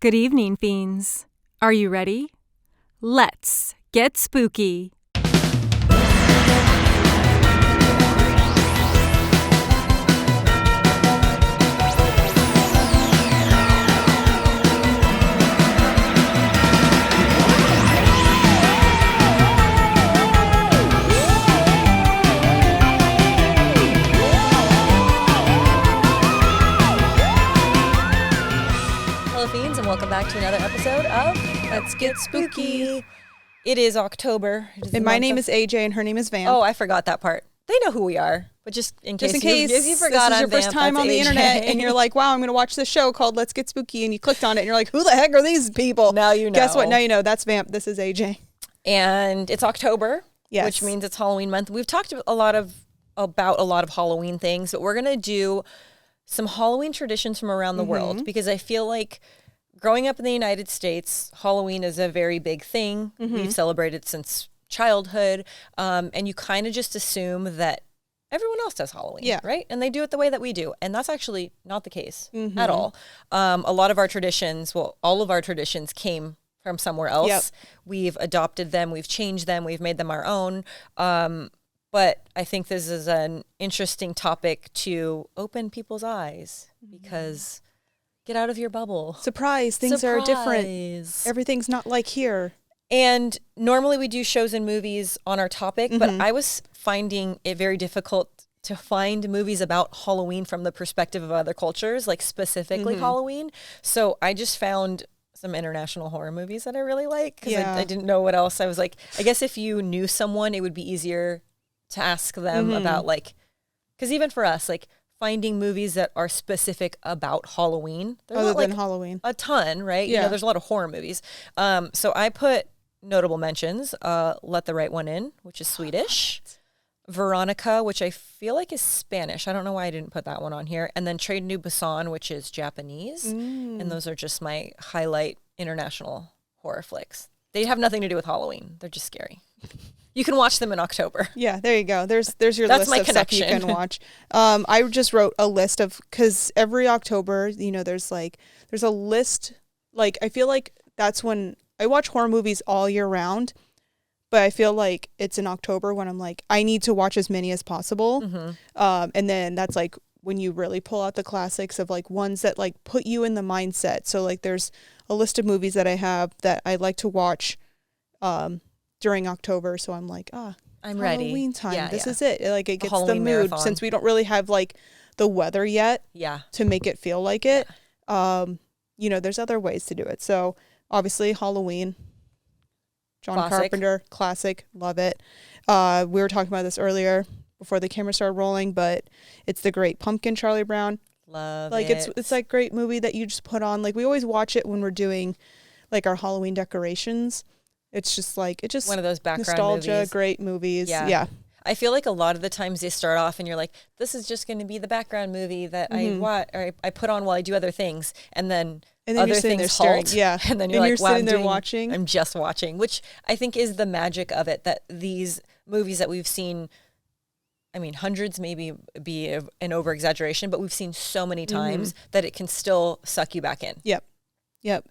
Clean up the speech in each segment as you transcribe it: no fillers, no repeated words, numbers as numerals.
Good evening, Fiends. Are you ready? Let's get spooky. Fiends, and welcome back to another episode of Let's Get Spooky. It is October. And my name is AJ and her name is Vamp. Oh, I forgot that part. They know who we are, but just in case you forgot, this is your first time on the internet and you're like, wow, I'm going to watch this show called Let's Get Spooky, and you clicked on it and you're like, who the heck are these people? Now you know. Guess what? Now you know. That's Vamp. This is AJ. And it's October, yes, which means it's Halloween month. We've talked about a lot of Halloween things, but we're going to do some Halloween traditions from around the world, because I feel like growing up in the United States, Halloween is a very big thing. We've celebrated since childhood, and you kind of just assume that everyone else does Halloween, right? And they do it the way that we do, and that's actually not the case at all. A lot of our traditions, all of our traditions came from somewhere else. Yep. We've adopted them, we've changed them, we've made them our own. But I think this is an interesting topic to open people's eyes, because get out of your bubble. Surprise, things are different. Everything's not like here. And normally we do shows and movies on our topic, but I was finding it very difficult to find movies about Halloween from the perspective of other cultures, like specifically Halloween. So I just found some international horror movies that I really like, because I didn't know what else. I was like, I guess if you knew someone, it would be easier to ask them about, like, because even for us, like, finding movies that are specific about Halloween. Other than Halloween. A ton, right? Yeah. You know, there's a lot of horror movies. So I put notable mentions, Let the Right One In, which is Swedish. Veronica, which I feel like is Spanish. I don't know why I didn't put that one on here. And then Train to Busan, which is Japanese. And those are just my highlight international horror flicks. They have nothing to do with Halloween. They're just scary. You can watch them in October. Yeah, there you go. There's your list of stuff you can watch. I just wrote a list of, because every October, you know, there's a list. Like, I feel like that's when I watch horror movies all year round, but I feel like it's in October when I'm like, I need to watch as many as possible. And then that's like when you really pull out the classics of like ones that like put you in the mindset. So like there's a list of movies that I have that I like to watch during October, so I'm like, I'm ready. Halloween time. Yeah, this is it. Like, it gets the mood marathon. Since we don't really have like the weather yet. To make it feel like it. You know, there's other ways to do it. So obviously Halloween, John Carpenter, classic, love it. We were talking about this earlier before the camera started rolling, but it's The Great Pumpkin, Charlie Brown. Love like it. It's like great movie that you just put on. Like, we always watch it when we're doing like our Halloween decorations. It's just like, it's just one of those background nostalgia, movies. Great movies. Yeah. I feel like a lot of the times they start off and you're like, this is just going to be the background movie that I watch, or I put on while I do other things. And then other things halt. Yeah. And then you're like, wow, sitting there watching. I'm just watching, which I think is the magic of it, that these movies that we've seen, I mean, hundreds maybe be an over exaggeration, but we've seen so many times that it can still suck you back in. Yep.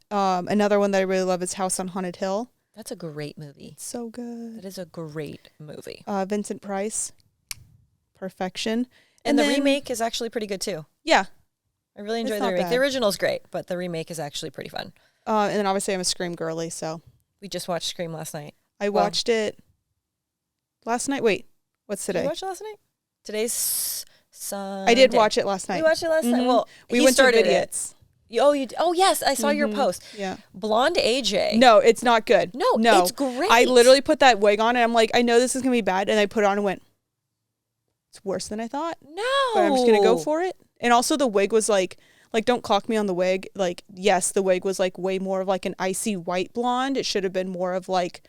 Another one that I really love is House on Haunted Hill. That's a great movie. So good. That is a great movie. Vincent Price, perfection. And the remake is actually pretty good too. Yeah. I really enjoy the remake. Bad. The original's great, but the remake is actually pretty fun. And then obviously I'm a Scream girly, so. We just watched Scream last night. I watched it last night. Wait, what's today? Did you watch it last night? Today's Sunday. I did watch it last night. You watched it last night? Well, we went to Idiots. Oh, yes, I saw your post. Yeah. Blonde AJ. No, it's not good. No, it's great. I literally put that wig on and I'm like, I know this is going to be bad. And I put it on and went, it's worse than I thought. No. But I'm just going to go for it. And also the wig was like, don't clock me on the wig. Like, yes, the wig was like way more of like an icy white blonde. It should have been more of like,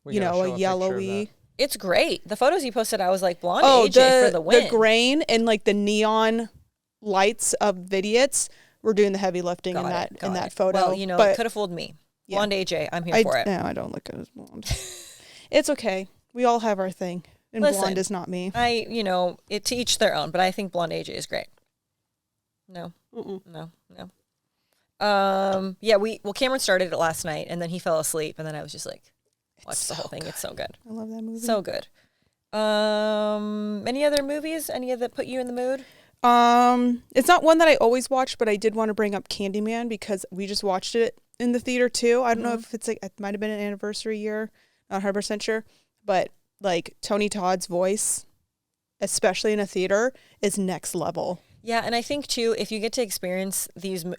a yellowy. It's great. The photos you posted, I was like, blonde AJ for the win. The grain and like the neon lights of Idiots were doing the heavy lifting in that photo. Well, it could have fooled me. Blonde AJ, I'm here for it. No, I don't look good as blonde. It's okay. We all have our thing. And blonde is not me. To each their own, but I think blonde AJ is great. No. Mm-mm. No. Yeah, Cameron started it last night, and then he fell asleep, and then I was just like, watch the whole thing. Good. It's so good. I love that movie. So good. Any other movies? Any that put you in the mood? It's not one that I always watch, but I did want to bring up Candyman because we just watched it in the theater too. I don't know if it's like, it might have been an anniversary year, not 100% sure, but like Tony Todd's voice, especially in a theater, is next level. Yeah, and I think too, if you get to experience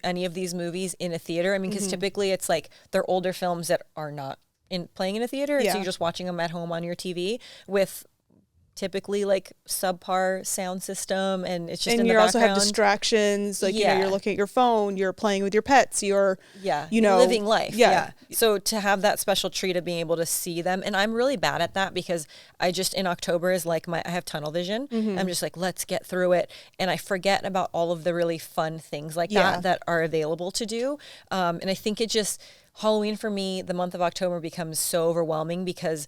any of these movies in a theater, I mean, because typically it's like they're older films that are not playing in a theater, so you're just watching them at home on your TV with typically like subpar sound system, and it's just in the background. And you also have distractions, like you know, you're looking at your phone, you're playing with your pets, you're living life. So to have that special treat of being able to see them, and I'm really bad at that because I just in October is like I have tunnel vision. I'm just like, let's get through it, and I forget about all of the really fun things like that are available to do. And I think it just Halloween for me, the month of October becomes so overwhelming because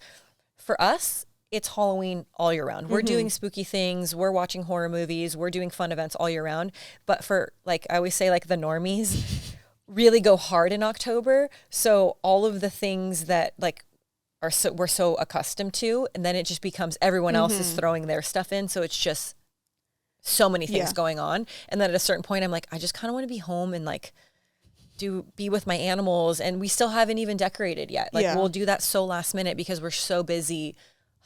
for us, it's Halloween all year round. We're doing spooky things. We're watching horror movies. We're doing fun events all year round. But for, like, I always say, like, the normies really go hard in October. So all of the things that, like, we're so accustomed to, and then it just becomes everyone else is throwing their stuff in. So it's just so many things going on. And then at a certain point, I'm like, I just kind of want to be home and, like, be with my animals. And we still haven't even decorated yet. Like, we'll do that so last minute because we're so busy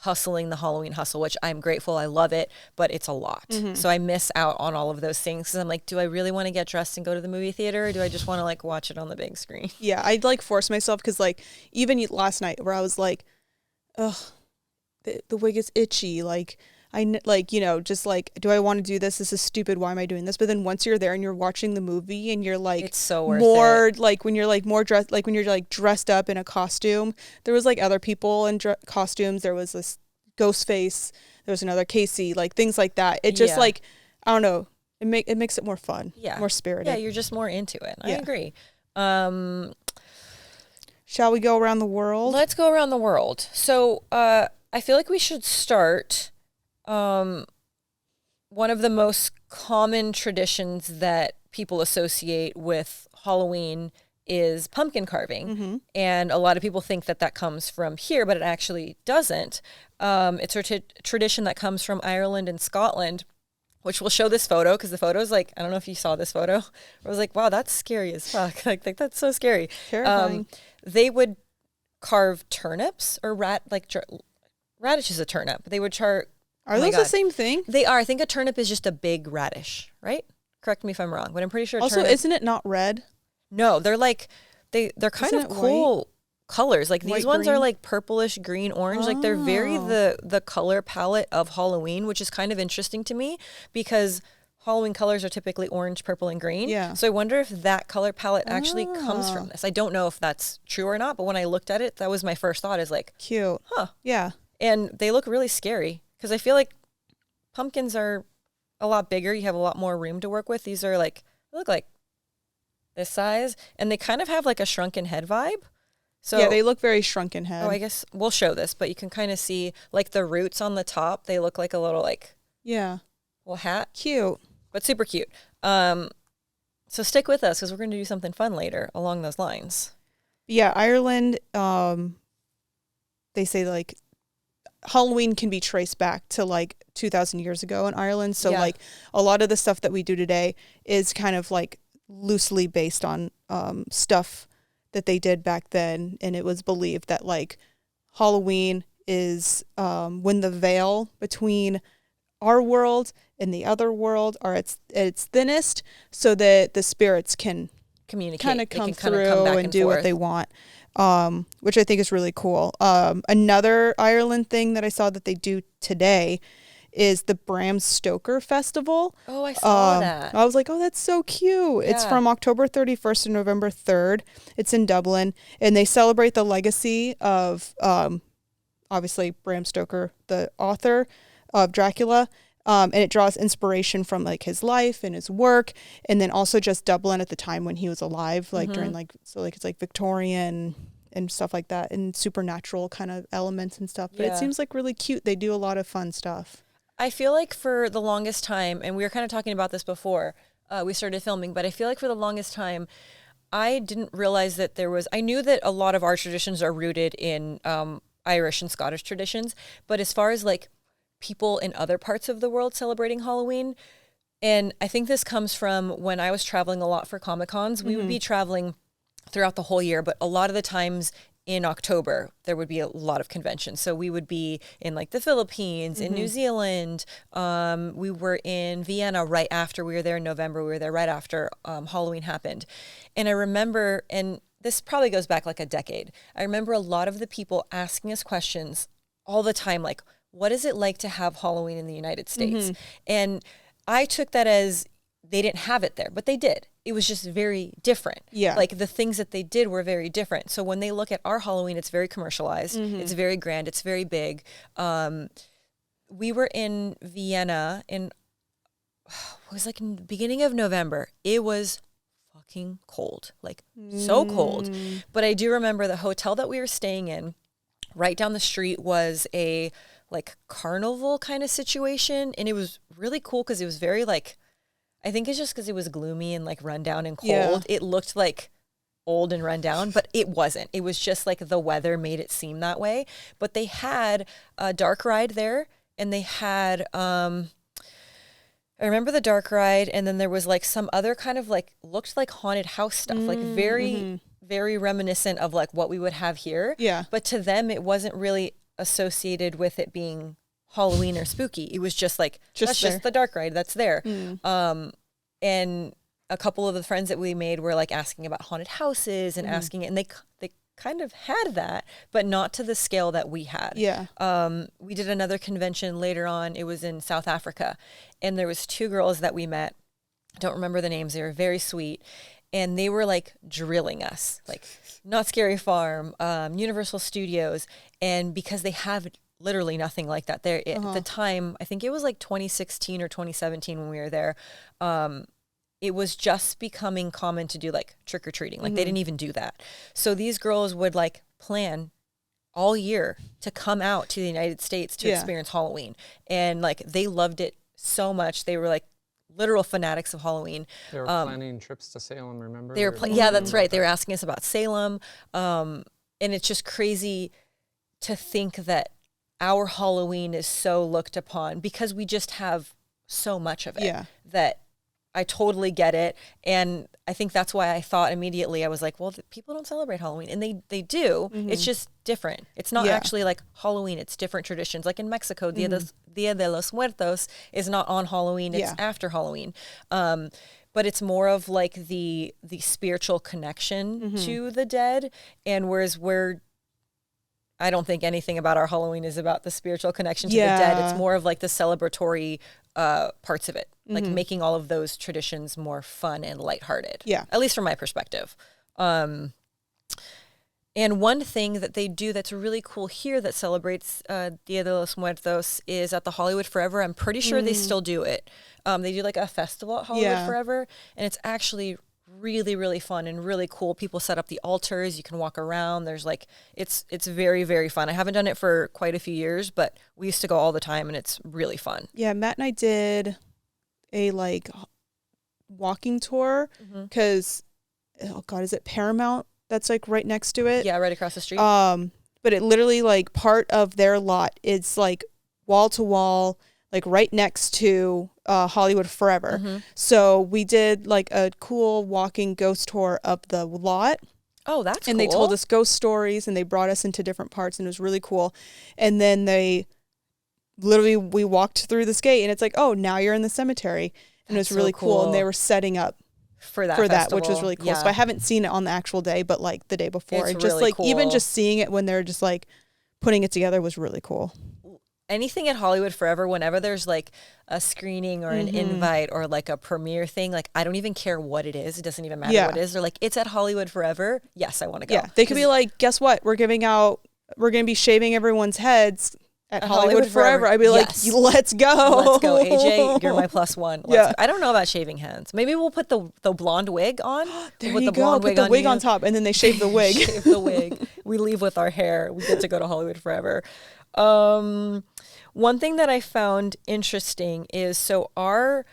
hustling the Halloween hustle, which I'm grateful. I love it, but it's a lot. So I miss out on all of those things because I'm like, do I really want to get dressed and go to the movie theater, or do I just want to like watch it on the big screen? Yeah, I'd like force myself because like even last night where I was like, ugh, the wig is itchy. Like just like, do I want to do this? This is stupid. Why am I doing this? But then once you're there and you're watching the movie and you're like, it's so worth more it. Like when you're like more dressed, like when you're like dressed up in a costume. There was like other people in costumes. There was this Ghostface. There was another Casey. Like things like that. It just like, I don't know. It makes it more fun. Yeah. More spirited. Yeah, you're just more into it. I agree. Shall we go around the world? Let's go around the world. So I feel like we should start. One of the most common traditions that people associate with Halloween is pumpkin carving. And a lot of people think that comes from here, but it actually doesn't. It's a tradition that comes from Ireland and Scotland, which we'll show this photo because the photo is like, I don't know if you saw this photo. I was like, wow, that's scary as fuck. Like that's so scary. Terrifying. They would carve turnips or radish is a turnip. They would Are those the same thing? They are. I think a turnip is just a big radish, right? Correct me if I'm wrong, but I'm pretty sure. Also, isn't it not red? No, they're like they're kind of cool colors. Like these ones are like purplish, green, orange. Like they're very the color palette of Halloween, which is kind of interesting to me because Halloween colors are typically orange, purple, and green. Yeah. So I wonder if that color palette actually comes from this. I don't know if that's true or not, but when I looked at it, that was my first thought. Is like cute. Huh. Yeah. And they look really scary. Because I feel like pumpkins are a lot bigger. You have a lot more room to work with. These are they look like this size. And they kind of have like a shrunken head vibe. So yeah, they look very shrunken head. Oh, I guess we'll show this. But you can kind of see like the roots on the top. They look like a little little hat. Cute. But super cute. So stick with us because we're going to do something fun later along those lines. Yeah, Ireland, they say like Halloween can be traced back to like 2,000 years ago in Ireland. So like a lot of the stuff that we do today is kind of like loosely based on stuff that they did back then. And it was believed that like Halloween is when the veil between our world and the other world are at its thinnest so that the spirits can communicate, kind of come through and do what they want. Which I think is really cool. Another Ireland thing that I saw that they do today is the Bram Stoker Festival. Oh, I saw that. I was like, oh, that's so cute. Yeah. It's from October 31st to November 3rd. It's in Dublin. And they celebrate the legacy of, obviously, Bram Stoker, the author of Dracula. And it draws inspiration from like his life and his work, and then also just Dublin at the time when he was alive, like during it's like Victorian and stuff like that, and supernatural kind of elements and stuff. But it seems like really cute. They do a lot of fun stuff. I feel like for the longest time, and we were kind of talking about this before we started filming, but I feel like for the longest time, I didn't realize that I knew that a lot of our traditions are rooted in Irish and Scottish traditions, but as far as like people in other parts of the world celebrating Halloween, and I think this comes from when I was traveling a lot for Comic-Cons, we would be traveling throughout the whole year, but a lot of the times in October, there would be a lot of conventions. So we would be in like the Philippines, in New Zealand. We were in Vienna right after we were there in November. We were there right after Halloween happened. And I remember, and this probably goes back like a decade, I remember a lot of the people asking us questions all the time, like, what is it like to have Halloween in the United States? And I took that as they didn't have it there, but they did. It was just very different. Yeah. Like the things that they did were very different. So when they look at our Halloween, it's very commercialized. It's very grand. It's very big. We were in Vienna it was like in the beginning of November. It was fucking cold, like so cold. But I do remember the hotel that we were staying in, right down the street was a like carnival kind of situation. And it was really cool because it was very like, I think it's just because it was gloomy and like rundown and cold. Yeah. It looked like old and rundown, but it wasn't. It was just like the weather made it seem that way. But they had a dark ride there, and they had, I remember the dark ride, and then there was like some other kind of like, looked like haunted house stuff, like very, very reminiscent of like what we would have here. Yeah. But to them, it wasn't really associated with it being Halloween or spooky. It was just like, that's just the dark ride that's there. And a couple of the friends that we made were like asking about haunted houses and asking it, and they kind of had that, but not to the scale that we had. Yeah. We did another convention later on. It was in South Africa, and there was 2 girls that we met. I don't remember the names. They were very sweet, and they were like drilling us, like Not Scary Farm, Universal Studios, and because they have literally nothing like that there at the time. I think it was like 2016 or 2017 when we were there. It was just becoming common to do like trick-or-treating. Like they didn't even do that. So these girls would like plan all year to come out to the United States to experience Halloween. And like they loved it so much. They were like literal fanatics of Halloween. They were planning trips to Salem, remember? They were yeah, that's right. They were asking us about Salem. And it's just crazy to think that our Halloween is so looked upon because we just have so much of it that I totally get it. And I think that's why I thought immediately, I was like, well, people don't celebrate Halloween. And they do. It's just different. It's not actually like Halloween. It's different traditions. Like in Mexico, Dia de los Muertos is not on Halloween. It's after Halloween. But it's more of like the spiritual connection to the dead. And whereas I don't think anything about our Halloween is about the spiritual connection to the dead. It's more of like the celebratory parts of it, like making all of those traditions more fun and lighthearted. Yeah. At least from my perspective. And one thing that they do that's really cool here that celebrates Dia de los Muertos is at the Hollywood Forever. I'm pretty sure they still do it. They do like a festival at Hollywood Forever, and it's actually really, really fun and really cool. People set up the altars. You can walk around. There's like, it's very, very fun. I haven't done it for quite a few years, but we used to go all the time, and it's really fun. Yeah, Matt and I did a like walking tour because, oh God, is it Paramount that's like right next to it? Yeah, right across the street. But it literally like part of their lot is like wall to wall, like right next to Hollywood Forever. So we did like a cool walking ghost tour of the lot. Oh, that's and cool. They told us ghost stories, and they brought us into different parts, and it was really cool. And then we walked through this gate, and it's like, oh, now you're in the cemetery. And it was really cool. And they were setting up for that, which was really cool. So I haven't seen it on the actual day, but like the day before. It's and just really like cool. Even just seeing it when they're just like putting it together was really cool. Anything at Hollywood Forever, whenever there's like a screening or an invite or like a premiere thing, like I don't even care what it is. It doesn't even matter what it is. They're like, it's at Hollywood Forever. Yes, I want to go. Yeah, they could be like, guess what? We're going to be shaving everyone's heads at Hollywood Forever. I'd be like, let's go. Let's go, AJ. You're my +1. Let's go. I don't know about shaving heads. Maybe we'll put the blonde wig on. There you go. Put the wig on top, and then they shave the wig. Shave the wig. We leave with our hair. We get to go to Hollywood Forever. One thing that I found interesting is, so our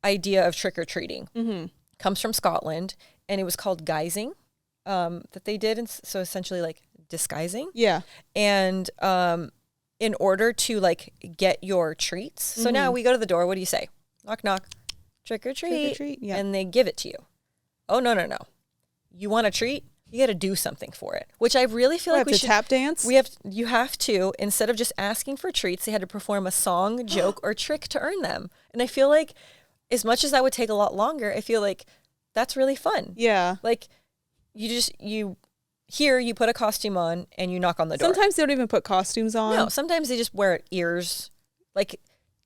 idea of trick-or-treating comes from Scotland, and it was called guising that they did. And so essentially like disguising. Yeah. And in order to like get your treats. So now we go to the door. What do you say? Knock, knock. Trick or treat. Trick or treat, yeah. And they give it to you. Oh, no. You want a treat? You got to do something for it, which I really feel like we should tap dance. You have to, instead of just asking for treats, they had to perform a song, joke, or trick to earn them. And I feel like as much as that would take a lot longer, I feel like that's really fun. Yeah. Like you put a costume on and you knock on the door. Sometimes they don't even put costumes on. No, sometimes they just wear ears. Like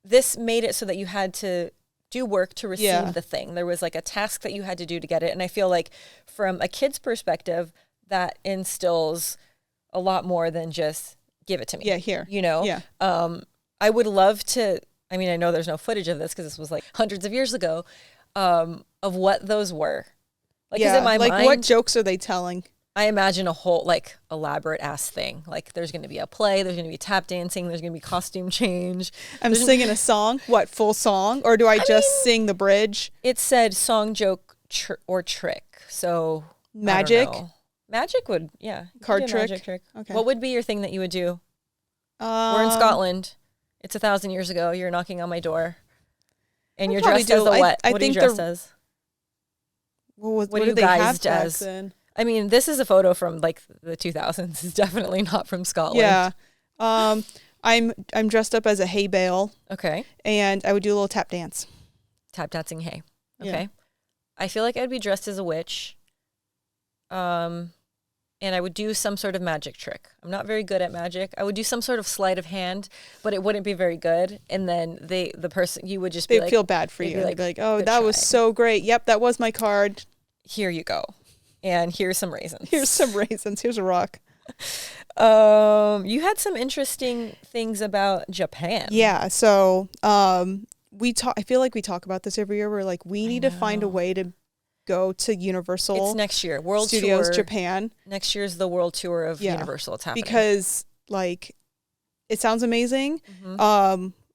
this made it so that you had to do work to receive the thing. There was like a task that you had to do to get it. And I feel like from a kid's perspective, that instills a lot more than just give it to me. Yeah, here. You know? Yeah. I would love to, I mean, I know there's no footage of this because this was like hundreds of years ago, of what those were. Like, 'cause in my mind, what jokes are they telling? I imagine a whole like elaborate ass thing. Like there's going to be a play, there's going to be tap dancing, there's going to be costume change. I'm singing a song. What, full song? Or do I just sing the bridge? It said song, joke, or trick. So magic? Magic would, yeah. Card trick? Magic trick. Okay. What would be your thing that you would do? We're in Scotland. It's 1,000 years ago. You're knocking on my door. And you're dressed as a what? What are you dressed as? What are did you they have guised back as? then? I mean, this is a photo from like the 2000s. It's definitely not from Scotland. Yeah. I'm dressed up as a hay bale. Okay. And I would do a little tap dance. Tap dancing hay. Okay. Yeah. I feel like I'd be dressed as a witch. And I would do some sort of magic trick. I'm not very good at magic. I would do some sort of sleight of hand, but it wouldn't be very good. And then you would just be like, they'd feel bad for you. They'd be like, oh, that was so great. Yep, that was my card. Here you go. And here's some raisins. Here's some raisins. Here's a rock. You had some interesting things about Japan. Yeah. So, I feel like we talk about this every year. We're like, we need to find a way to go to Universal. It's next year. World Studios Tour. Japan. Next year's the world tour of Universal. It's happening. Because like, it sounds amazing.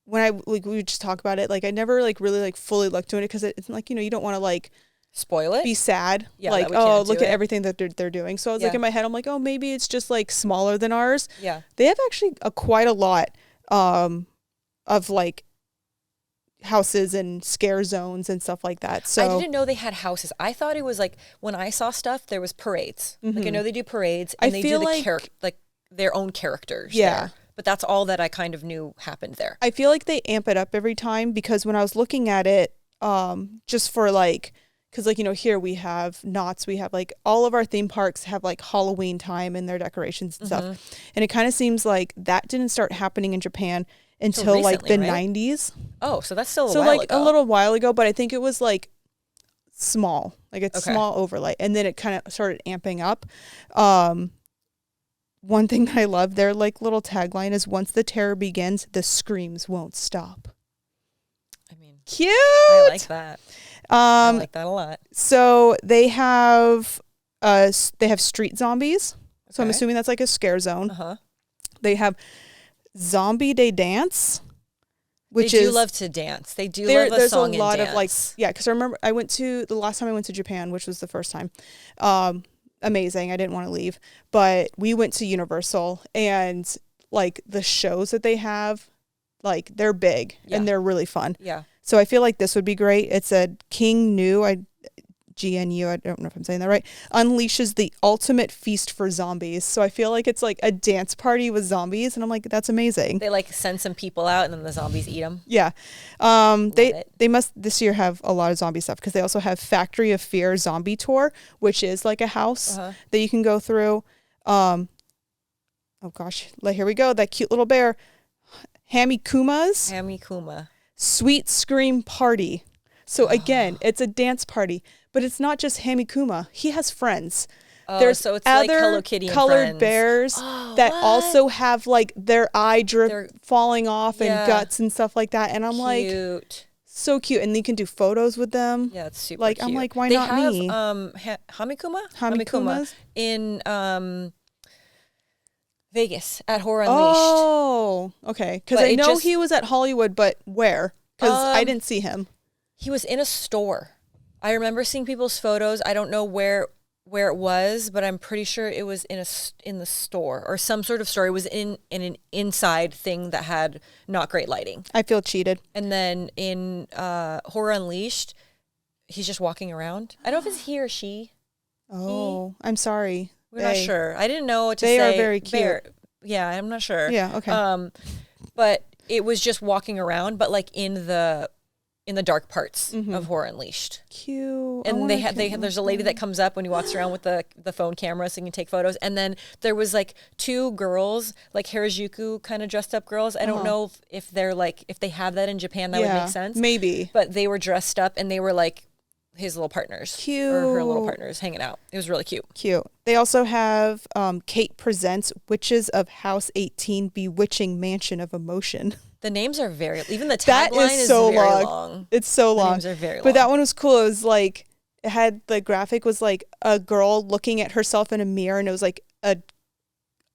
When we just talk about it, like I never like really like fully looked into it because it's like, you don't want to like spoil it, be sad, like, oh, look at everything that they're doing. So I was like in my head, I'm like, oh, maybe it's just like smaller than ours. Yeah, they have actually quite a lot of like houses and scare zones and stuff like that. So I didn't know they had houses. I thought it was like when I saw stuff, there was parades. Like I know they do parades and they do like their own characters. Yeah. There. But that's all that I kind of knew happened there. I feel like they amp it up every time because when I was looking at it, just for like, because like, here we have Knott's, we have like all of our theme parks have like Halloween time and their decorations and stuff. And it kind of seems like that didn't start happening in Japan until recently, like the 90s. Oh, so that's still a while ago. A little while ago, but I think it was like small, like it's small overlay. And then it kind of started amping up. One thing that I love, their like little tagline is once the terror begins, the screams won't stop. I mean, cute. I like that. I like that a lot. So they have street zombies. So I'm assuming that's like a scare zone. They have Zombie Day Dance, which they do love to dance. They do love a song and dance. There's a lot of like, because I remember the last time I went to Japan, which was the first time. Amazing. I didn't want to leave, but we went to Universal and like the shows that they have, like they're big and they're really fun. Yeah. So I feel like this would be great. It's a GNU, I don't know if I'm saying that right, unleashes the ultimate feast for zombies. So I feel like it's like a dance party with zombies, and I'm like, that's amazing. They like send some people out, and then the zombies eat them. Yeah, they must this year have a lot of zombie stuff because they also have Factory of Fear Zombie Tour, which is like a house that you can go through. Oh gosh, here we go. That cute little bear, Hamikuma. Sweet Scream Party. So again, it's a dance party, but it's not just Hamikuma. He has friends. There's so it's other like Hello Kitty and colored friends. bears that also have like their eye drip falling off and guts and stuff like that. And I'm like, so cute. And you can do photos with them. Yeah, it's super cute. I'm like, why not me? They have Hamikumas in Vegas at Horror Unleashed. Oh, okay. Because I know he was at Hollywood, but where? Because I didn't see him. He was in a store. I remember seeing people's photos. I don't know where it was, but I'm pretty sure it was in the store or some sort of store. It was in an inside thing that had not great lighting. I feel cheated. And then in Horror Unleashed, he's just walking around. I don't know if it's he or she. Oh, I'm sorry. We're not sure. I didn't know what to say. They are very cute. Yeah, I'm not sure. Yeah, okay. But it was just walking around, but like in the dark parts of Horror Unleashed. Cute. And there's a lady that comes up when he walks around with the phone camera so he can take photos. And then there was like two girls, like Harajuku kind of dressed up girls. I don't know if they're like, if they have that in Japan, that would make sense. Maybe. But they were dressed up and they were like his little partners. Cute. Or her little partners hanging out. It was really cute. Cute. They also have Kate Presents Witches of House 18 Bewitching Mansion of Emotion. The names are even the tagline is so very long. It's so long. The names are very long. But that one was cool. It was like, it had, the graphic was like a girl looking at herself in a mirror, and it was like a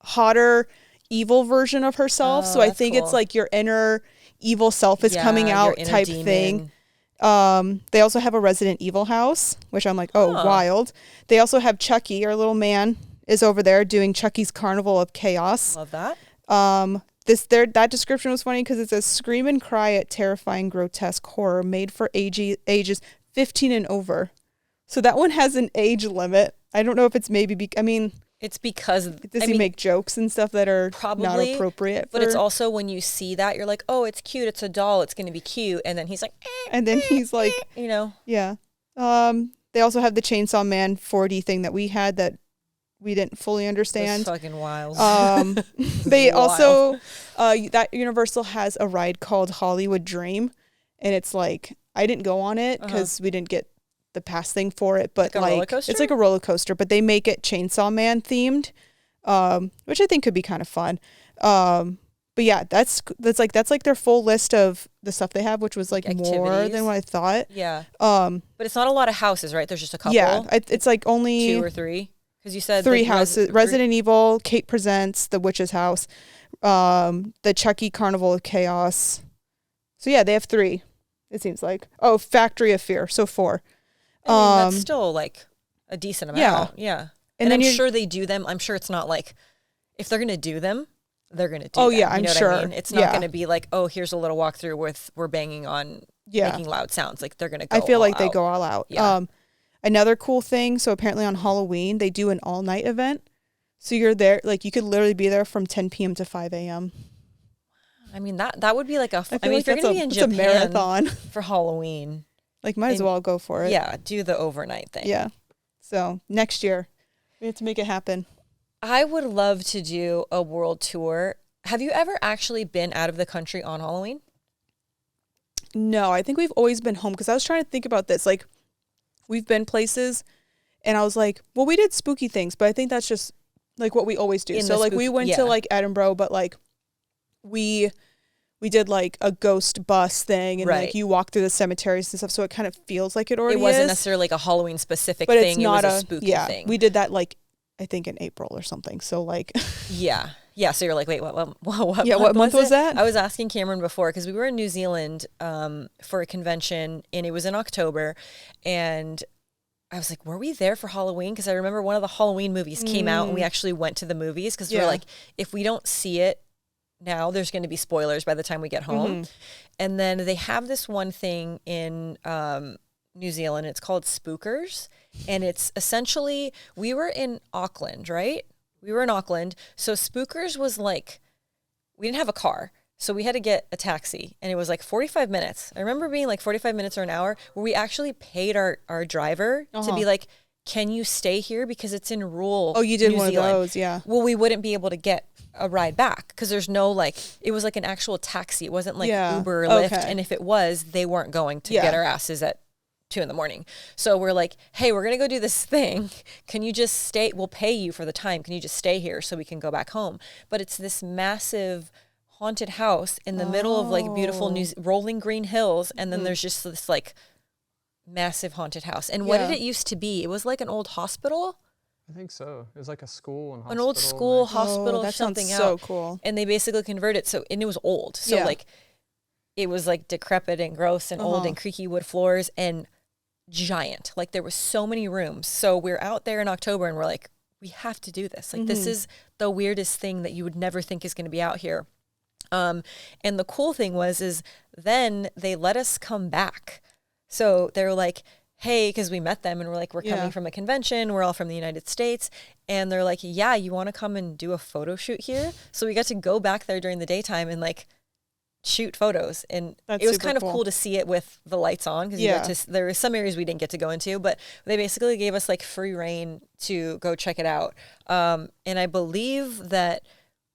hotter, evil version of herself. So I think it's like your inner evil self is coming out type demon thing. They also have a Resident Evil house, which I'm like, wild. They also have Chucky, our little man, is over there doing Chucky's Carnival of Chaos. Love that. That description was funny because it says scream and cry at terrifying, grotesque horror made for ages 15 and over. So that one has an age limit. I don't know if it's maybe it's because does he make jokes and stuff that are probably not appropriate? But it's also when you see that you're like, oh, it's cute. It's a doll. It's going to be cute. And then he's like, and then he's like, yeah. They also have the Chainsaw Man 4D thing that we had that we didn't fully understand. That's fucking wild. They also that Universal has a ride called Hollywood Dream, and it's like I didn't go on it because we didn't get the pass thing for it, but like it's like a roller coaster, but they make it Chainsaw Man themed, which I think could be kind of fun. But yeah, that's like their full list of the stuff they have, which was like more than what I thought. Yeah. But it's not a lot of houses, right? There's just a couple. Yeah, it's like only 2 or 3. Because you said 3 houses: Resident Evil, Kate Presents, The Witch's House, the Chucky Carnival of Chaos. So yeah, they have 3. It seems like. Oh, Factory of Fear. So 4. That's still like a decent amount. Yeah. And I'm sure they do them. I'm sure it's not like if they're gonna do them, they're gonna do. Oh them. yeah, I'm sure. I mean? It's not gonna be like, oh, here's a little walkthrough with we're banging on making loud sounds. Like they're gonna go. I feel like out. they go all out. Yeah. Another cool thing, so apparently on Halloween, they do an all-night event. So you're there, like you could literally be there from 10 p.m. to 5 a.m. I mean, that would be like if you're going to be in Japan a marathon for Halloween. Like, might as well go for it. Yeah, do the overnight thing. Yeah. So next year, we have to make it happen. I would love to do a world tour. Have you ever actually been out of the country on Halloween? No, I think we've always been home because I was trying to think about this. Like, we've been places and I was like, well, we did spooky things, but I think that's just like what we always do. So like we went to like Edinburgh, but like we did like a ghost bus thing and like you walk through the cemeteries and stuff. So it kind of feels like it already is. It wasn't necessarily like a Halloween specific but thing. It's not it was a spooky thing. We did that like, I think in April or something. So like. Yeah. So you're like, wait, what month was that? I was asking Cameron before because we were in New Zealand for a convention and it was in October, and I was like, were we there for Halloween? Because I remember one of the Halloween movies came out and we actually went to the movies because we were like, if we don't see it now, there's going to be spoilers by the time we get home. And then they have this one thing in New Zealand. It's called Spookers, and it's essentially we were in Auckland, right? We were in Auckland. So Spookers was like, we didn't have a car. So we had to get a taxi and it was like 45 minutes. I remember being like 45 minutes or an hour where we actually paid our driver to be like, can you stay here? Because it's in rural Oh, you did New one Zealand. of those, yeah. Well, we wouldn't be able to get a ride back because there's no like, it was like an actual taxi. It wasn't like Uber or Lyft. And if it was, they weren't going to get our asses at 2 a.m. So we're like, hey, we're going to go do this thing. Can you just stay? We'll pay you for the time. Can you just stay here so we can go back home? But it's this massive haunted house in the middle of like beautiful rolling green hills. And then there's just this like massive haunted house. And what did it used to be? It was like an old hospital. I think so. It was like a school and hospital. An old school, hospital, that something sounds out. so cool. And they basically converted it. So, and it was old. So like, it was like decrepit and gross and old and creaky wood floors. And giant. Like there was so many rooms. So we're out there in October and we're like, we have to do this. Like this is the weirdest thing that you would never think is going to be out here. And the cool thing is then they let us come back. So they're like, hey, because we met them and we're like, we're coming from a convention. We're all from the United States. And they're like, yeah, you want to come and do a photo shoot here? So we got to go back there during the daytime and like shoot photos. And it was kind of cool to see it with the lights on because there were some areas we didn't get to go into, but they basically gave us like free reign to go check it out. And I believe that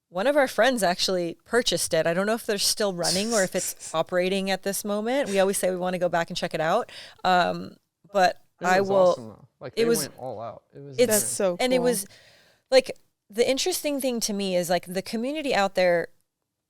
one of our friends actually purchased it. I don't know if they're still running or if it's operating at this moment. We always say we want to go back and check it out. But I will. Awesome, though. Like they went all out. That's so cool. And it was like the interesting thing to me is like the community out there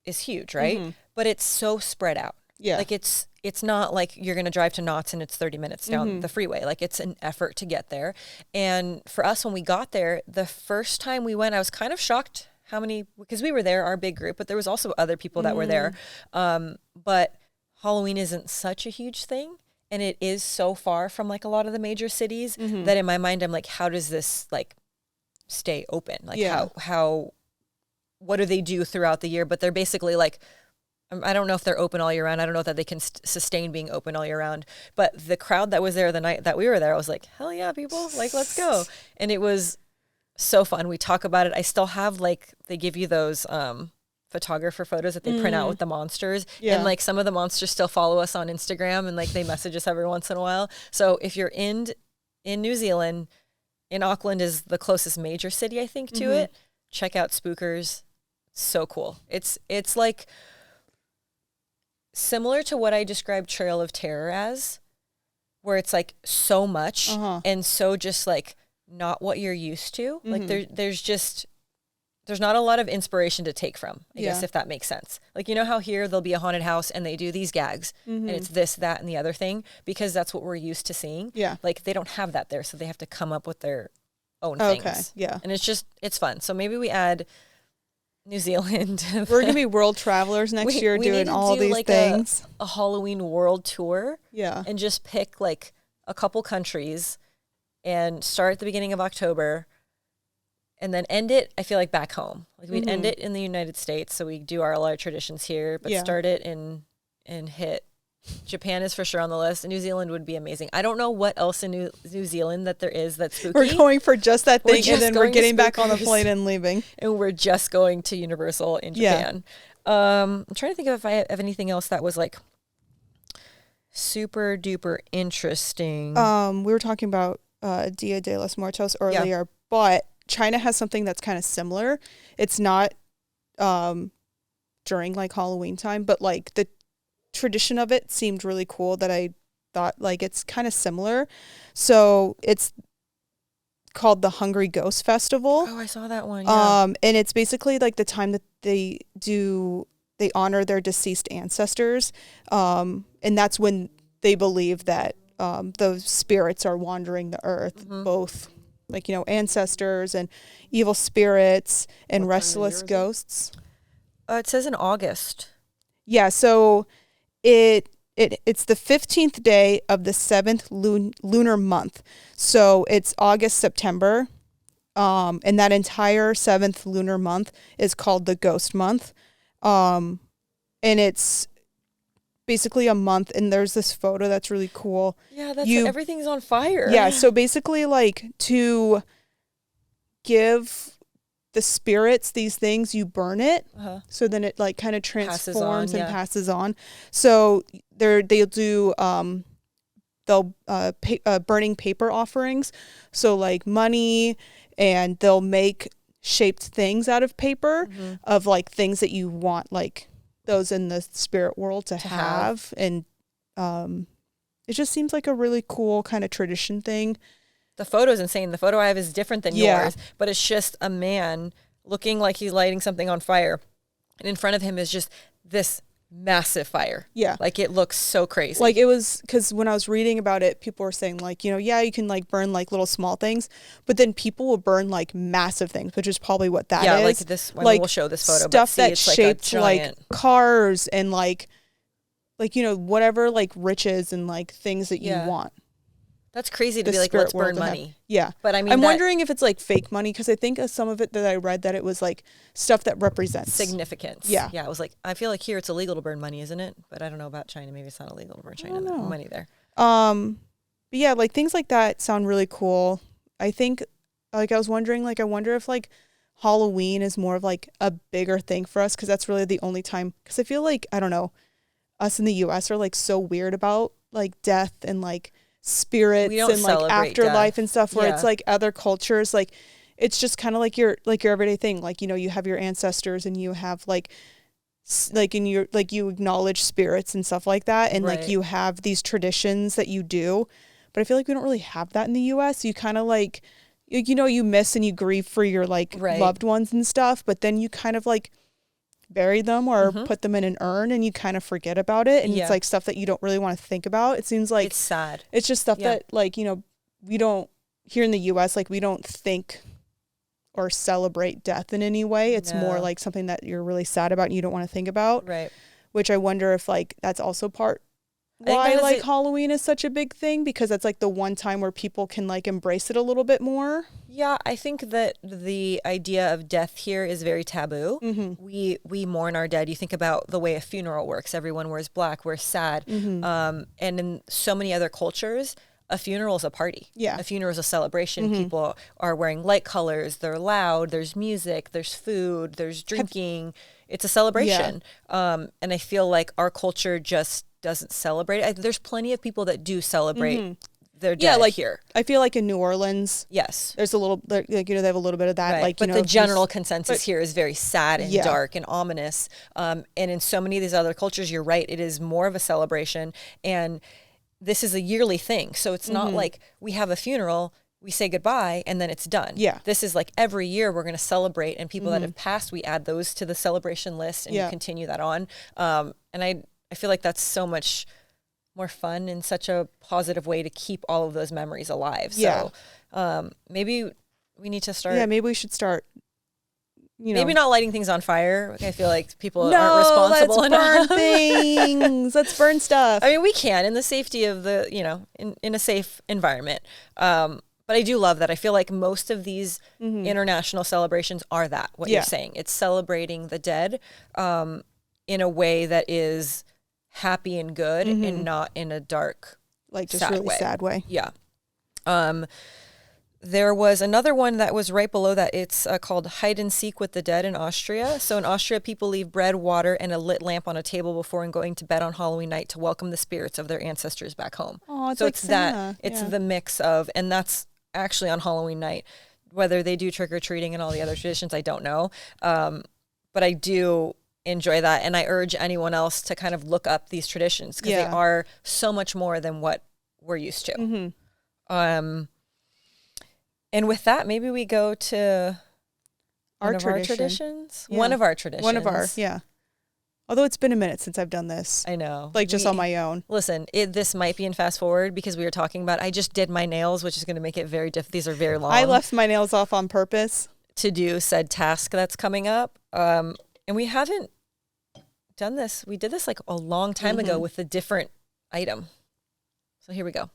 is huge, right? But it's so spread out. Yeah. Like it's not like you're going to drive to Knott's and it's 30 minutes down the freeway. Like it's an effort to get there. And for us, when we got there, the first time we went, I was kind of shocked how many, because we were there, our big group, but there was also other people that were there. But Halloween isn't such a huge thing. And it is so far from like a lot of the major cities that in my mind, I'm like, how does this like stay open? Like how, what do they do throughout the year? But they're basically like, I don't know if they're open all year round. I don't know that they can sustain being open all year round. But the crowd that was there the night that we were there, I was like, hell yeah, people, like, let's go. And it was so fun. We talk about it. I still have like, they give you those photographer photos that they print out with the monsters. And like some of the monsters still follow us on Instagram and like they message us every once in a while. So if you're in New Zealand, in Auckland is the closest major city, I think, to it. Check out Spookers. So cool. It's like similar to what I described Trail of Terror as, where it's like so much and so just like not what you're used to. Like there's not a lot of inspiration to take from, I guess, if that makes sense. Like, you know how here there'll be a haunted house and they do these gags and it's this, that, and the other thing because that's what we're used to seeing. Yeah. Like they don't have that there. So they have to come up with their own things. Yeah. And it's fun. So maybe we add New Zealand. We're going to be world travelers next year doing all these like things. A Halloween world tour. Yeah. And just pick like a couple countries and start at the beginning of October and then end it, I feel like, back home. Like we'd end it in the United States. So we do all our traditions here, but start it and hit. Japan is for sure on the list. And New Zealand would be amazing. I don't know what else in New Zealand that there is that's spooky. We're going for just that thing and then we're getting back on the plane and leaving. And we're just going to Universal in Japan. I'm trying to think if I have anything else that was like super duper interesting. We were talking about Dia de los Muertos earlier, but China has something that's kind of similar. It's not during like Halloween time, but like the tradition of it seemed really cool that I thought like it's kind of similar. So it's called the Hungry Ghost Festival. Oh, I saw that one. Yeah. And it's basically like the time that they honor their deceased ancestors. And that's when they believe that the spirits are wandering the earth, both like, you know, ancestors and evil spirits and restless ghosts. It says in August. Yeah, so it's the 15th day of the 7th lunar month. So it's August, September. And that entire 7th lunar month is called the Ghost Month. And it's basically a month, and there's this photo that's really cool. Yeah, everything's on fire. Yeah, so basically like to give the spirits these things, you burn it, so then it like kind of transforms and passes on. So they'll do burning paper offerings, so like money, and they'll make shaped things out of paper of like things that you want like those in the spirit world to have. And it just seems like a really cool kind of tradition thing. The photo's insane. The photo I have is different than yours, but it's just a man looking like he's lighting something on fire. And in front of him is just this massive fire. Yeah. Like it looks so crazy. Like it was, because when I was reading about it, people were saying like, you know, yeah, you can like burn like little small things, but then people will burn like massive things, which is probably what that is. Yeah, like this, we'll show this photo. Stuff that's shaped like cars and like, you know, whatever like riches and like things that you want. That's crazy to be like, let's burn money. Yeah. But I mean, I'm wondering if it's like fake money, because I think some of it that I read that it was like stuff that represents significance. Yeah. Yeah. It was like, I feel like here it's illegal to burn money, isn't it? But I don't know about China. Maybe it's not illegal to burn money there. But yeah, like things like that sound really cool. I think, like, I was wondering, like, I wonder if like Halloween is more of like a bigger thing for us, because that's really the only time, because I feel like, I don't know, us in the US are like so weird about like death and like spirits and like afterlife death and stuff, where it's like other cultures, like it's just kind of like your everyday thing, like, you know, you have your ancestors and you have like in your, like, you acknowledge spirits and stuff like that, and like you have these traditions that you do. But I feel like we don't really have that in the US. You kind of like, you know, you miss and you grieve for your like loved ones and stuff, but then you kind of like bury them or put them in an urn, and you kind of forget about it, and it's like stuff that you don't really want to think about. It seems like it's sad. It's just stuff that, like, you know, we don't, here in the US, like, we don't think or celebrate death in any way. It's more like something that you're really sad about and you don't want to think about. Right. Which I wonder if like that's also part why like Halloween is such a big thing, because that's like the one time where people can like embrace it a little bit more. Yeah, I think that the idea of death here is very taboo. We mourn our dead. You think about the way a funeral works. Everyone wears black, we're sad. And in so many other cultures, a funeral is a party. Yeah. A funeral is a celebration. People are wearing light colors. They're loud. There's music. There's food. There's drinking. It's a celebration. And I feel like our culture just doesn't celebrate. There's plenty of people that do celebrate their dead like here. I feel like in New Orleans, there's a little, like, you know, they have a little bit of that. Like, but the general consensus here is very sad and dark and ominous. And in so many of these other cultures, you're right, it is more of a celebration. And this is a yearly thing. So it's not like we have a funeral, we say goodbye, and then it's done. Yeah. This is like every year we're going to celebrate, and people that have passed, we add those to the celebration list, and you continue that on. And I feel like that's so much more fun and such a positive way to keep all of those memories alive. So maybe we need to start. Yeah, maybe we should start. You know, maybe not lighting things on fire. I feel like people aren't responsible enough. Let's burn things. Let's burn stuff. I mean, we can in the safety of the, you know, in a safe environment. But I do love that. I feel like most of these international celebrations are that, what you're saying. It's celebrating the dead in a way that is happy and good and not in a dark, like just really sad way. Yeah. There was another one that was right below that. It's called Hide and Seek with the Dead in Austria. So in Austria, people leave bread, water, and a lit lamp on a table before going to bed on Halloween night to welcome the spirits of their ancestors back home. Oh, it's so like it's Santa. that. It's the mix of, and that's actually on Halloween night. Whether they do trick or treating and all the other traditions, I don't know. But I do enjoy that, and I urge anyone else to kind of look up these traditions, because they are so much more than what we're used to. And with that, maybe we go to one of our traditions. One of our traditions. Although it's been a minute since I've done this. I know. Like just on my own. Listen, this might be in fast forward, because we were talking about, I just did my nails, which is going to make it very difficult. These are very long. I left my nails off on purpose. To do said task that's coming up. And we haven't done this. We did this like a long time ago with a different item. So here we go.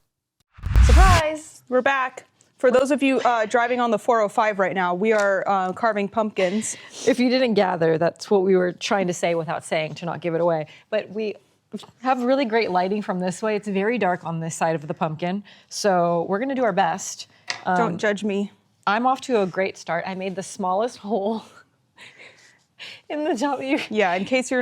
Surprise! We're back. For those of you driving on the 405 right now, we are carving pumpkins. If you didn't gather, that's what we were trying to say without saying, to not give it away. But we have really great lighting from this way. It's very dark on this side of the pumpkin. So we're going to do our best. Don't judge me. I'm off to a great start. I made the smallest hole in the top. Yeah, in case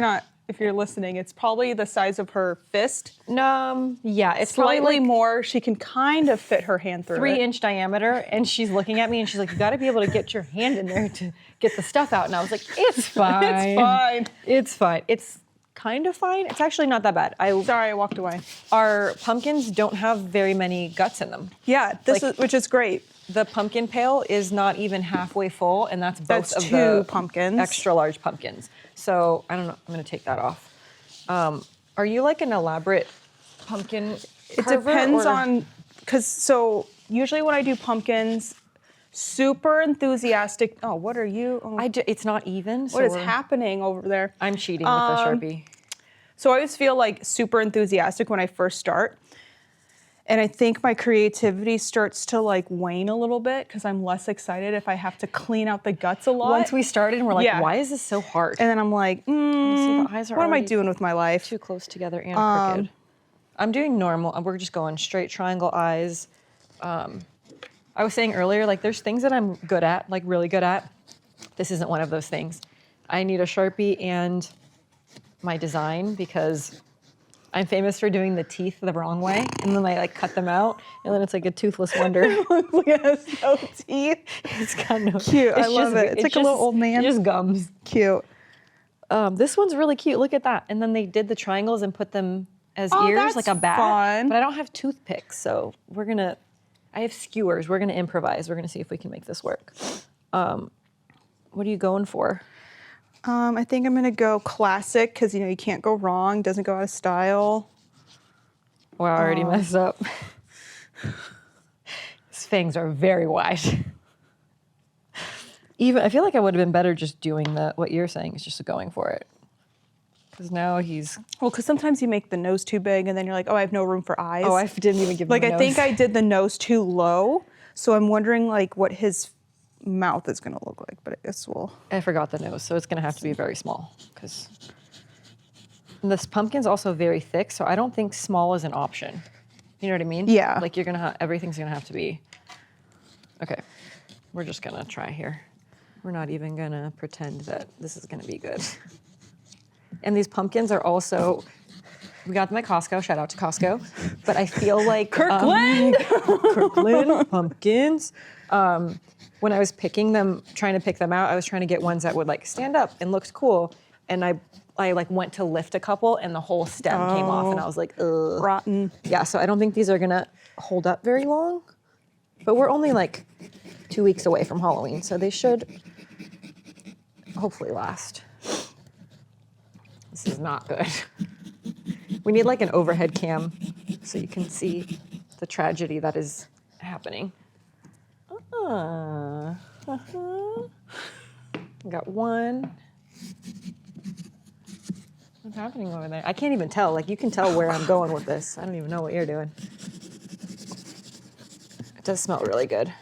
if you're listening, it's probably the size of her fist. Yeah, it's slightly like more. She can kind of fit her hand through 3-inch diameter, and she's looking at me and she's like, "You got to be able to get your hand in there to get the stuff out." And I was like, "It's fine. It's fine. It's fine. It's kind of fine. It's actually not that bad." Sorry, I walked away. Our pumpkins don't have very many guts in them. Yeah, which is great. The pumpkin pail is not even halfway full, and that's both of two the pumpkins. Extra large pumpkins. So I don't know. I'm going to take that off. Are you like an elaborate pumpkin carver? It depends on, so usually when I do pumpkins, super enthusiastic. Oh, what are you? Oh. It's not even. What is happening over there? I'm cheating with the Sharpie. So I always feel like super enthusiastic when I first start. And I think my creativity starts to like wane a little bit because I'm less excited if I have to clean out the guts a lot. Once we started, and we're like, why is this so hard? And then I'm like, See, the eyes are what am I doing with my life? too close together and crooked. I'm doing normal. We're just going straight triangle eyes. I was saying earlier, like there's things that I'm good at, like really good at. This isn't one of those things. I need a Sharpie and my design because I'm famous for doing the teeth the wrong way, and then I like cut them out, and then it's like a toothless wonder. It has no teeth. It's kind of Cute. I love it. It's like a little old man. Just gums. Cute. This one's really cute. Look at that. And then they did the triangles and put them as ears, that's like a bat. fun. But I don't have toothpicks, so I have skewers. We're gonna improvise. We're gonna see if we can make this work. What are you going for? I think I'm gonna go classic because you can't go wrong. Doesn't go out of style. Well, I already messed up. His fangs are very wide. I feel like I would have been better just doing what you're saying is just going for it. Because now because sometimes you make the nose too big and then you're like, oh, I have no room for eyes. Oh, I didn't even give him a nose. I think I did the nose too low, so I'm wondering like what his mouth is gonna look like, but I guess I forgot the nose, so it's gonna have to be very small because this pumpkin's also very thick, so I don't think small is an option. You know what I mean? Yeah. Like everything's gonna have to be. Okay, we're just gonna try here. We're not even gonna pretend that this is gonna be good. And these pumpkins are also, we got them at Costco, shout out to Costco, but I feel like Kirkland pumpkins. When I was picking them, trying to pick them out, I was trying to get ones that would like stand up and looked cool. And I like went to lift a couple and the whole stem came off and I was like, ugh. rotten. Yeah, so I don't think these are gonna hold up very long, but we're only like 2 weeks away from Halloween, so they should hopefully last. This is not good. We need like an overhead cam so you can see the tragedy that is happening. Got one. What's happening over there? I can't even tell. Like you can tell where I'm going with this. I don't even know what you're doing. It does smell really good.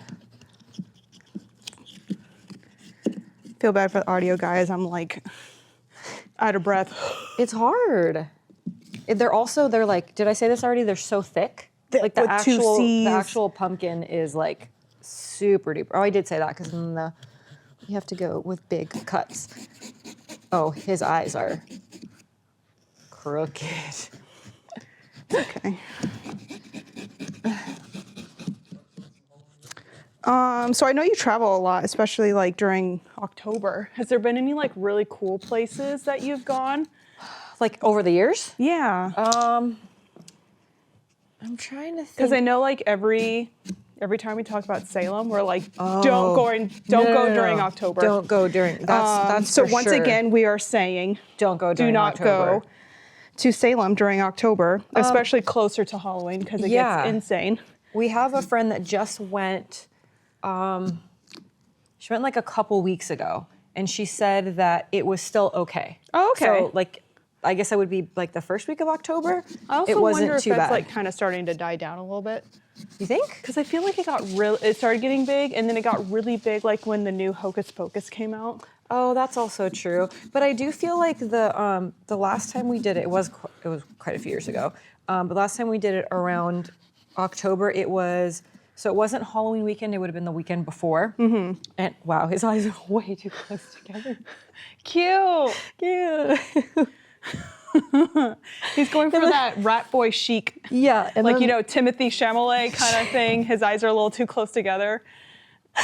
Feel bad for the audio guys. I'm like out of breath. It's hard. They're like, did I say this already? They're so thick. Like the with 2 Cs. actual pumpkin is like super duper. Oh, I did say that because you have to go with big cuts. Oh, his eyes are crooked. Okay. So I know you travel a lot, especially like during October. Has there been any like really cool places that you've gone? Like over the years? Yeah. I'm trying to think. Because I know like every time we talk about Salem, we're like, don't go during October. Don't go during. That's so for once sure. again, we are saying don't go during do not October. go to Salem during October, especially closer to Halloween because it gets insane. We have a friend that just went. She went like a couple weeks ago, and she said that it was still okay. Oh, okay. So like, I guess it would be like the first week of October. I also it wasn't wonder if too that's bad. like kind of starting to die down a little bit. You think? Because I feel like it started getting big, and then it got really big like when the new Hocus Pocus came out. Oh, that's also true. But I do feel like the last time we did it, it was quite a few years ago. But last time we did it around October, it wasn't Halloween weekend. It would have been the weekend before. Mm-hmm. And wow, his eyes are way too close together. Cute. Yeah. He's going for that rat boy chic. Yeah. And like, then, Timothy Chalamet kind of thing. His eyes are a little too close together.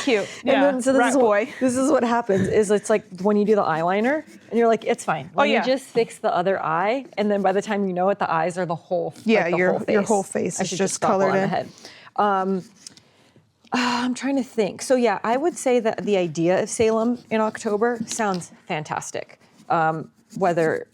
Cute. Yeah. And then, rat boy. This is what happens is it's like when you do the eyeliner and you're like, it's fine. Let me just fix the other eye. And then by the time you know it, the eyes are the whole your whole face. is just colored in. The head. I'm trying to think. So yeah, I would say that the idea of Salem in October sounds fantastic. Whether,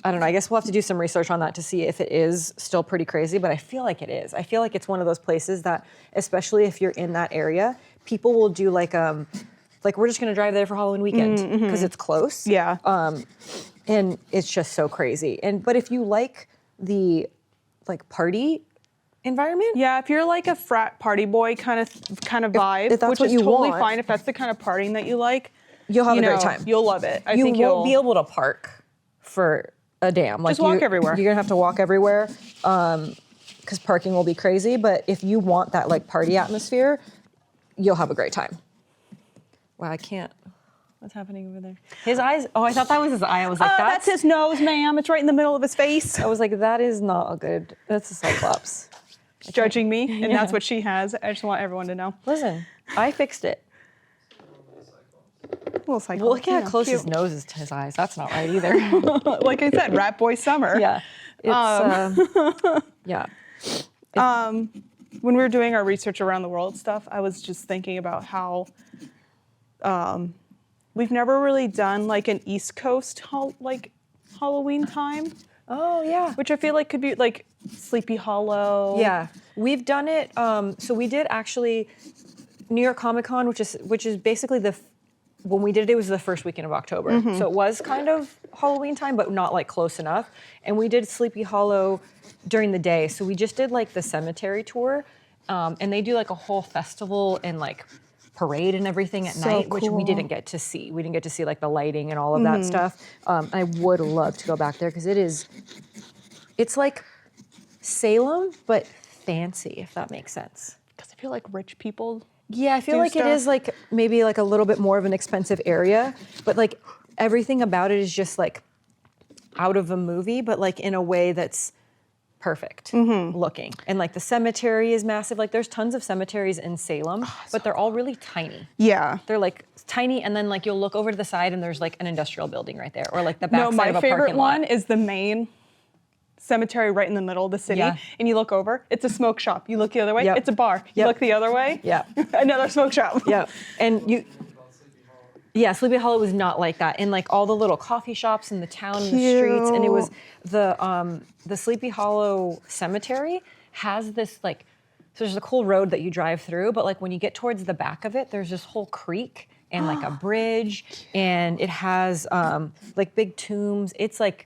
I don't know, I guess we'll have to do some research on that to see if it is still pretty crazy, but I feel like it is. I feel like it's one of those places that, especially if you're in that area, people will do like we're just gonna drive there for Halloween weekend because it's close. Yeah. And it's just so crazy. But if you like the party environment. Yeah, if you're like a frat party boy kind of vibe, if that's which what is you totally want, fine. If that's the kind of partying that you like, you'll have a great time. You'll love it. I you think won't be able to park for a damn. Like just walk everywhere. You're gonna have to walk everywhere because parking will be crazy. But if you want that like party atmosphere, you'll have a great time. Wow, I can't. What's happening over there? His eyes. Oh, I thought that was his eye. I was like, that's his nose, ma'am. It's right in the middle of his face. I was like, that is not a good. That's a cyclops. Judging me, and that's what she has. I just want everyone to know. Listen, I fixed it. Little cyclops. Well, look at how close his nose is to his eyes. That's not right either. Like I said, rat boy summer. Yeah. It's, yeah. When we were doing our research around the world stuff, I was just thinking about how we've never really done like an East Coast Halloween time. Oh yeah. Which I feel like could be like Sleepy Hollow. Yeah, we've done it. So we did actually New York Comic Con, which is basically when we did it, it was the first weekend of October. Mm-hmm. So it was kind of Halloween time, but not like close enough. And we did Sleepy Hollow during the day. So we just did like the cemetery tour, and they do like a whole festival and like parade and everything at night, which we didn't get to see. We didn't get to see like the lighting and all of that stuff. I would love to go back there because it's like Salem, but fancy, if that makes sense. Because I feel like rich people. Yeah, I feel like it is like maybe like a little bit more of an expensive area, but like everything about it is just like out of a movie, but like in a way that's perfect looking. And like the cemetery is massive. Like there's tons of cemeteries in Salem, but they're all really tiny. Yeah. They're like tiny, and then like you'll look over to the side and there's like an industrial building right there, or like the back side of a parking lot. No, my favorite one is the main cemetery right in the middle of the city, and you look over, it's a smoke shop. You look the other way, it's a bar. You look the other way, another smoke shop. Yeah, and Sleepy Hollow was not like that. And like all the little coffee shops in the town and the streets, and it was the Sleepy Hollow Cemetery has this like, so there's a cool road that you drive through, but like when you get towards the back of it, there's this whole creek and like a bridge, and it has like big tombs. It's like,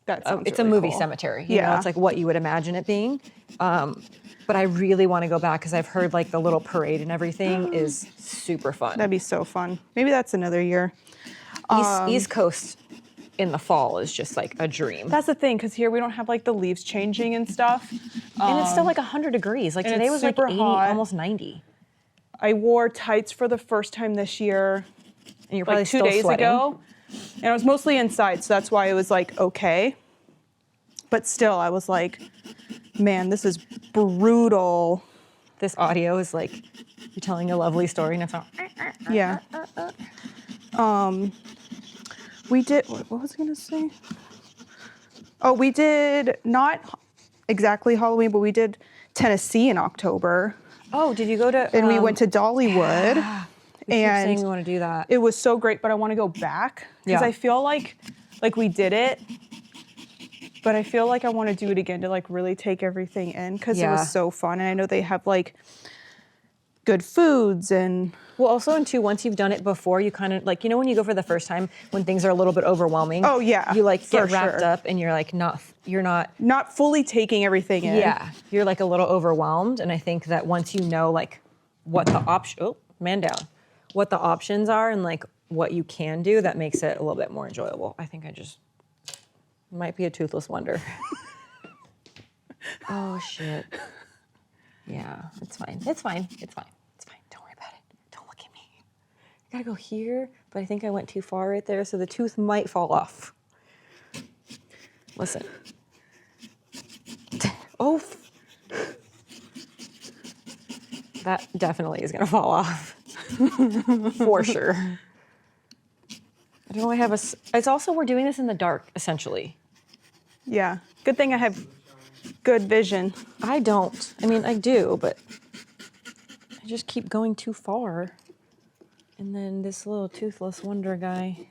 it's a movie cemetery. You know, it's like what you would imagine it being. But I really want to go back because I've heard like the little parade and everything is super fun. That'd be so fun. Maybe that's another year. East Coast in the fall is just like a dream. That's the thing, because here we don't have like the leaves changing and stuff. And it's still like 100 degrees. Like today was like 80, hot. almost 90. I wore tights for the first time this year. And you're probably like 2 still days sweating. ago. And I was mostly inside, so that's why it was like okay. But still, I was like, man, this is brutal. This audio is like you're telling a lovely story, and it's all. Yeah. We did. What was I gonna say? Oh, we did not exactly Halloween, but we did Tennessee in October. Oh, did you go to? And we went to Dollywood. Yeah. We keep saying we want to do that. It was so great, but I want to go back because I feel like we did it, but I feel like I want to do it again to like really take everything in because it was so fun, and I know they have like good foods and. Well, also, and too, once you've done it before, you kind of like, you know, when you go for the first time, when things are a little bit overwhelming. Oh yeah. You like get wrapped up, and you're like you're not fully taking everything in. Yeah, you're like a little overwhelmed, and I think that once you know like what the what the options are and like what you can do, that makes it a little bit more enjoyable. I think I just might be a toothless wonder. Oh shit. Yeah, it's fine. It's fine. It's fine. It's fine. Don't worry about it. Don't look at me. I gotta go here, but I think I went too far right there, so the tooth might fall off. Listen. Oh. That definitely is gonna fall off. For sure. I don't know. I have it's also, we're doing this in the dark, essentially. Yeah. Good thing I have good vision. I don't. I mean, I do, but I just keep going too far. And then this little toothless wonder guy,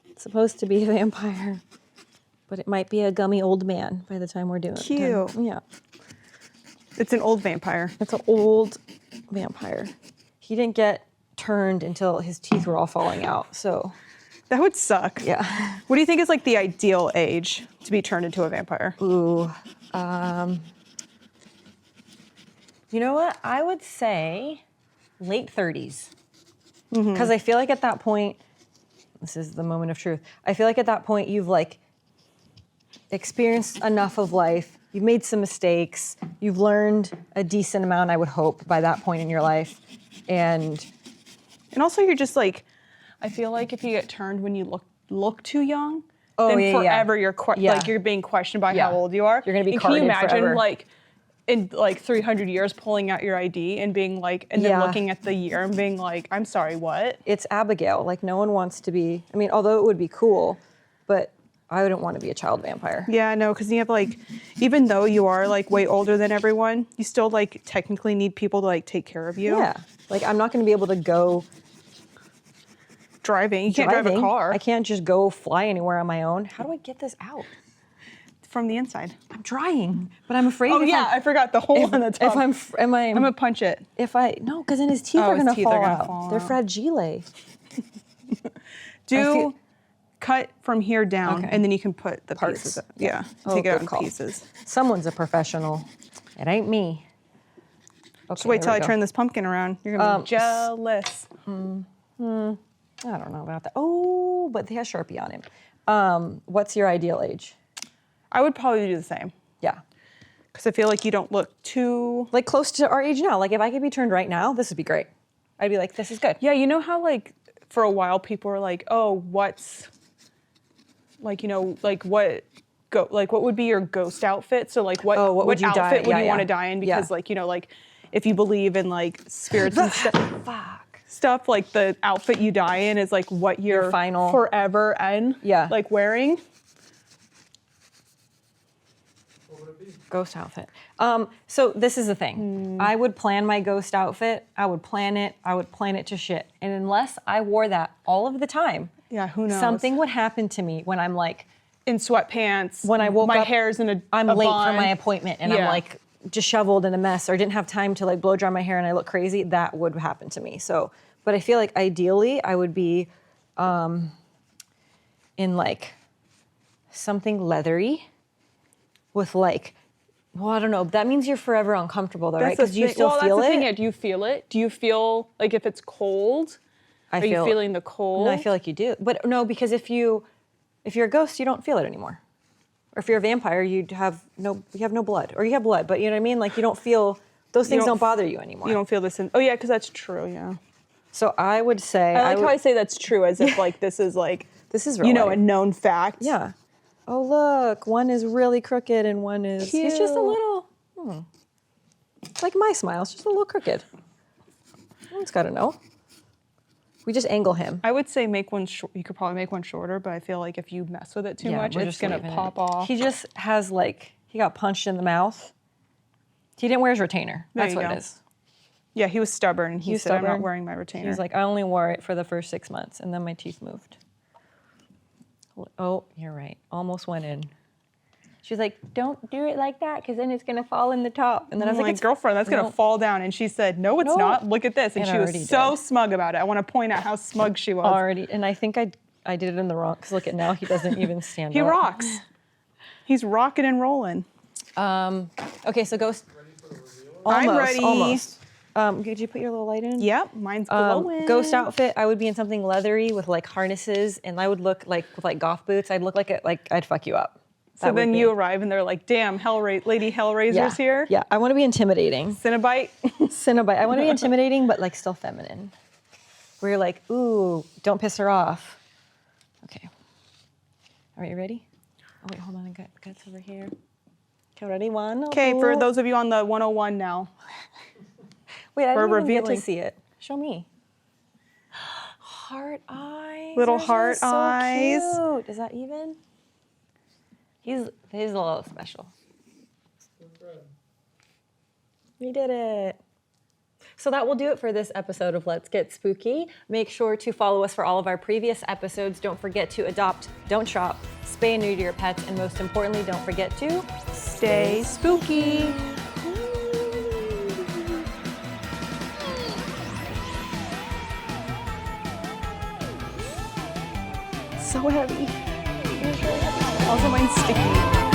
it's supposed to be a vampire, but it might be a gummy old man by the time we're doing it. Cute. Yeah. It's an old vampire. It's an old vampire. He didn't get turned until his teeth were all falling out, so. That would suck. Yeah. What do you think is like the ideal age to be turned into a vampire? Ooh. You know what? I would say late 30s. Because I feel like at that point, this is the moment of truth. I feel like at that point you've like experienced enough of life. You've made some mistakes. You've learned a decent amount, I would hope, by that point in your life. And also you're just like, I feel like if you get turned when you look too young, Oh, then yeah, forever yeah. like you're being questioned by how old you are. You're gonna be and carded can you imagine forever. like in like 300 years pulling out your ID and being like, and then looking at the year and being like, I'm sorry, what? It's Abigail. Like no one wants to be, I mean, although it would be cool, but I wouldn't want to be a child vampire. Yeah, no, because you have like, even though you are like way older than everyone, you still like technically need people to like take care of you. Yeah. Like I'm not going to be able to go driving. You can't drive a car. I can't just go fly anywhere on my own. How do I get this out? From the inside. I'm trying, but I'm afraid. Oh yeah, I forgot the hole on the top. If I'm gonna punch it. No, because then his teeth are gonna fall out. They're fragile. Cut from here down, Okay. and then you can put the Parts. pieces. Yeah, Oh, take it out good in call. pieces. Someone's a professional. It ain't me. Okay, Just wait till there I we go. turn this pumpkin around. You're gonna be jealous. I don't know about that. Oh, but he has Sharpie on him. What's your ideal age? I would probably do the same Yeah. because I feel like you don't look too. Like close to our age now. Like if I could be turned right now, this would be great. I'd be like, this is good. Yeah, you know how like for a while people were like, oh, what's like like what would be your ghost outfit? So like what would you outfit would yeah, you yeah. want to die in? Because Yeah. like like if you believe in like spirits and stuff, like the outfit you die in is like what you're final forever and like wearing. Ghost outfit. So this is the thing. I would plan my ghost outfit. I would plan it to shit. And unless I wore that all of the time, Yeah, who knows? something would happen to me when I'm like In sweatpants. when I woke my up, hair's in I'm a late bun. for my appointment and I'm like disheveled in a mess or didn't have time to like blow dry my hair and I look crazy. That would happen to me. So, but I feel like ideally I would be in like something leathery with like, well, I don't know. That means you're forever uncomfortable though, right? Because you still feel that's the it. thing. Yeah, do you feel it? Do you feel like if it's cold? Are you feeling the cold? No, I feel like you do. But no, because if you're a ghost, you don't feel it anymore. Or if you're a vampire, you have no blood. Or you have blood, but you know what I mean? Like you don't feel, those things don't bother you anymore. You don't feel this oh yeah, because that's true, yeah. So I would say I like how I say that's true as if like this is like this is real life. a known fact. Yeah. Oh look, one is really crooked and one is he's just a little it's like my smile, it's just a little crooked. No one's gotta know. We just angle him. I would say make one short. You could probably make one shorter, but I feel like if you mess with it too much, it's gonna pop off. He just has like he got punched in the mouth. He didn't wear his retainer. That's what it is. Yeah, he was stubborn and he said, I'm not wearing my retainer. He's like, I only wore it for the first 6 months and then my teeth moved. Oh, you're right. Almost went in. She's like, don't do it like that because then it's going to fall in the top. And then I was like, girlfriend, that's going to fall down. And she said, no, it's not. Look at this. And she was so smug about it. I want to point out how smug she was. Already. And I think I did it in the wrong, because look at now, he doesn't even stand up. He rocks. He's rocking and rolling. Okay, so ghost. I'm ready. Almost. Did you put your little light in? Yep, mine's glowing. Ghost outfit, I would be in something leathery with like harnesses, and I would look like with like goth boots. I'd look like I'd fuck you up. So then you arrive and they're like, damn, Lady Hellraiser's here? Yeah, I want to be intimidating. Cinnabite? Cinnabite. I want to be intimidating, but like still feminine. Where you're like, ooh, don't piss her off. Okay. All right, you ready? Oh wait, hold on, I got guts over here. Okay, ready? One. Okay, for those of you on the 101 now. Wait, I didn't even get revealing. to see it. Show me. Heart eyes. Little Yours heart is so eyes. Cute. Is that even? He's a little special. We did it. So that will do it for this episode of Let's Get Spooky. Make sure to follow us for all of our previous episodes. Don't forget to adopt, don't shop, spay and neuter your pets, and most importantly, don't forget to Stay spooky. so heavy. Also, mine's sticky.